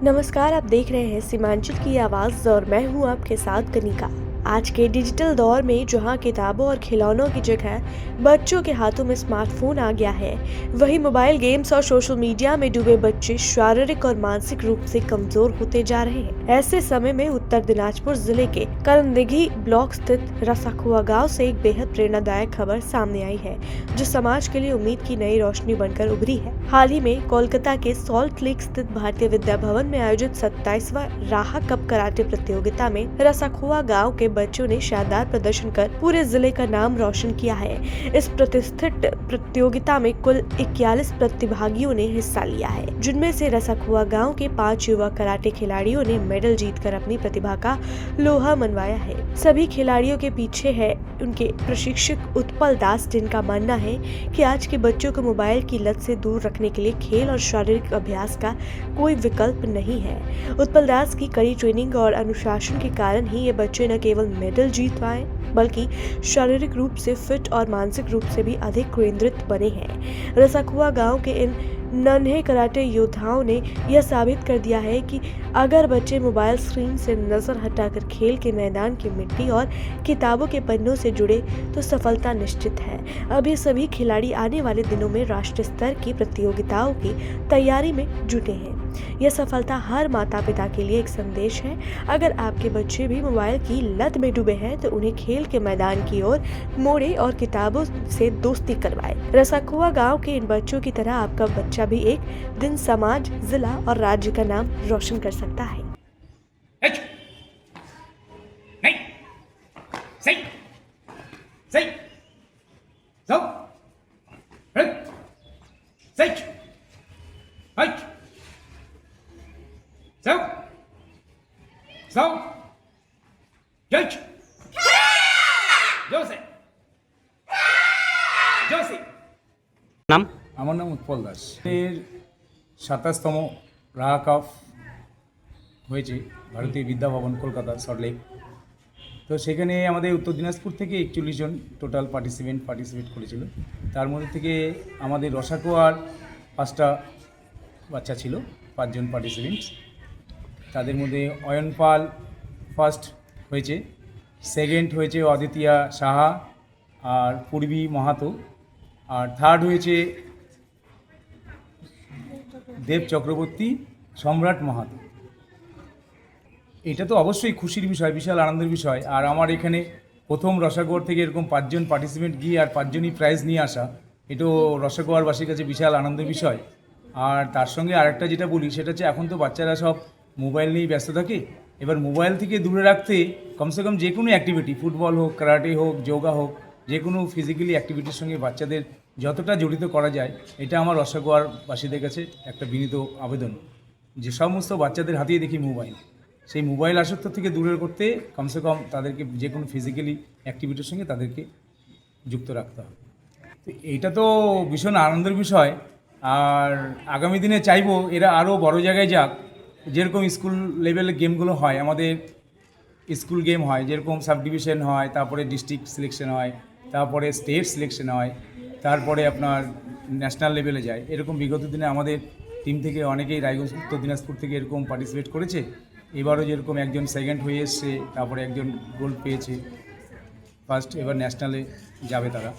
नमस्कार, आप देख रहे हैं सीमांचल की आवाज़ और मैं हूं आपके साथ कनिका। आज के डिजिटल दौर में जहां किताबों और खिलौनों की जगह बच्चों के हाथों में स्मार्टफोन आ गया है, वहीं मोबाइल गेम्स और सोशल मीडिया में डूबे बच्चे शारीरिक और मानसिक रूप से कमजोर होते जा रहे हैं। ऐसे समय में उत्तर दिनाजपुर जिले के करंदगी ब्लॉक स्थित रसाखुआ गांव से एक बेहद प्रेरणादायक खबर सामने आई है, जो समाज के लिए उम्मीद की नई रोशनी बनकर उभरी है। हाल ही में कोलकाता के सॉल्ट लेक स्थित भारतीय विद्या भवन में आयोजित 27वां राहा कप कराटे प्रतियोगिता में रसाखुआ गांव के बच्चों ने शानदार प्रदर्शन कर पूरे जिले का नाम रोशन किया है। इस प्रतिष्ठित प्रतियोगिता में कुल 41 प्रतिभागियों ने हिस्सा लिया है, जिनमें से रसाखुआ गांव के 5 युवा कराटे खिलाड़ियों ने मेडल जीतकर अपनी प्रतिभा का लोहा मनवाया है। सभी खिलाड़ियों के पीछे है उनके प्रशिक्षक उत्पल दास, जिनका मानना है कि आज के बच्चों को मोबाइल की लत से दूर रखने के लिए खेल और शारीरिक अभ्यास का कोई विकल्प नहीं है। उत्पल दास की कड़ी ट्रेनिंग और अनुशासन के कारण ही ये बच्चे न केवल मेडल जीत पाए, बल्कि शारीरिक रूप से फिट और मानसिक रूप से भी अधिक केंद्रित बने हैं। रसाखुआ गांव के इन नन्हे कराटे योद्धाओं ने यह साबित कर दिया है कि अगर बच्चे मोबाइल स्क्रीन से नजर हटाकर खेल के मैदान की मिट्टी और किताबों के पन्नों से जुड़े तो सफलता निश्चित है। अब ये सभी खिलाड़ी आने वाले दिनों में राष्ट्रीय स्तर की प्रतियोगिताओं की तैयारी में जुटे हैं। यह सफलता हर माता पिता के लिए एक संदेश है। अगर आपके बच्चे भी मोबाइल की लत में डूबे हैं तो उन्हें खेल के मैदान की ओर मोड़े और किताबों से दोस्ती करवाए। रसाखुआ गांव के इन बच्चों की तरह आपका बच्चा भी एक दिन समाज, जिला और राज्य का नाम रोशन कर सकता है। नहीं, सही, सही, सो, सही, हट, सो, सो, जज, जोसे, जोसे। নাম আমার নাম উৎপল দাস। এর 27তম রাহা কাপ হয়েছে ভারতীয় বিদ্যা ভবন কলকাতা সল্টলেক। তো সেখানে আমাদের উত্তর দিনাজপুর থেকে 41 জন টোটাল পার্টিসিপেট করেছিল। তার মধ্যে থেকে আমাদের রসাকুয়ার 5টা বাচ্চা ছিল, 5 জন পার্টিসিপেন্টস। তাদের মধ্যে অয়ন পাল ফার্স্ট হয়েছে, সেকেন্ড হয়েছে অদিতিয়া সাহা আর পূর্বী মাহাতো, আর থার্ড হয়েছে দেব চক্রবর্তী, সম্রাট মাহাতো। এটা তো অবশ্যই খুশির বিষয়, বিশাল আনন্দের বিষয়। আর আমার এখানে প্রথম রসাগোয়ার থেকে এরকম 5 জন পার্টিসিপেন্ট গিয়ে আর 5 জনই প্রাইজ নিয়ে আসা, এটাও রসাগোয়ারবাসীর কাছে বিশাল আনন্দের বিষয়। আর তার সঙ্গে আরেকটা যেটা বলি সেটা হচ্ছে, এখন তো বাচ্চারা সব মোবাইল নিয়েই ব্যস্ত থাকে। এবার মোবাইল থেকে দূরে রাখতে কমসে কম যে কোনো অ্যাক্টিভিটি, ফুটবল হোক, কারাটে হোক, যোগা হোক, যে কোনো ফিজিক্যালি অ্যাক্টিভিটির সঙ্গে বাচ্চাদের যতটা জড়িত করা যায়, এটা আমার রসাগোয়ারবাসীদের কাছে একটা বিনীত আবেদন। যে সমস্ত বাচ্চাদের হাতেই দেখি মোবাইল, সেই মোবাইল আসক্ত থেকে দূরে করতে কমসে কম তাদেরকে যে কোনো ফিজিক্যালি অ্যাক্টিভিটির সঙ্গে তাদেরকে যুক্ত রাখতে হবে। তো এইটা তো ভীষণ আনন্দের বিষয়। আর আগামী দিনে চাইবো এরা আরও বড় জায়গায় যাক। যেরকম স্কুল লেভেলের গেমগুলো হয়, আমাদের স্কুল গেম হয়, যেরকম সাব ডিভিশন হয়, তারপরে ডিস্ট্রিক্ট সিলেকশন হয়, তারপরে স্টেট সিলেকশন হয়, তারপরে আপনার ন্যাশনাল লেভেলে যায়। এরকম বিগত দিনে আমাদের টিম থেকে অনেকেই রায়গঞ্জ, উত্তর দিনাজপুর থেকে এরকম পার্টিসিপেট করেছে। এবারও যেরকম একজন সেকেন্ড হয়ে এসছে, তারপরে একজন গোল্ড পেয়েছে ফার্স্ট, এবার ন্যাশনালে যাবে তারা।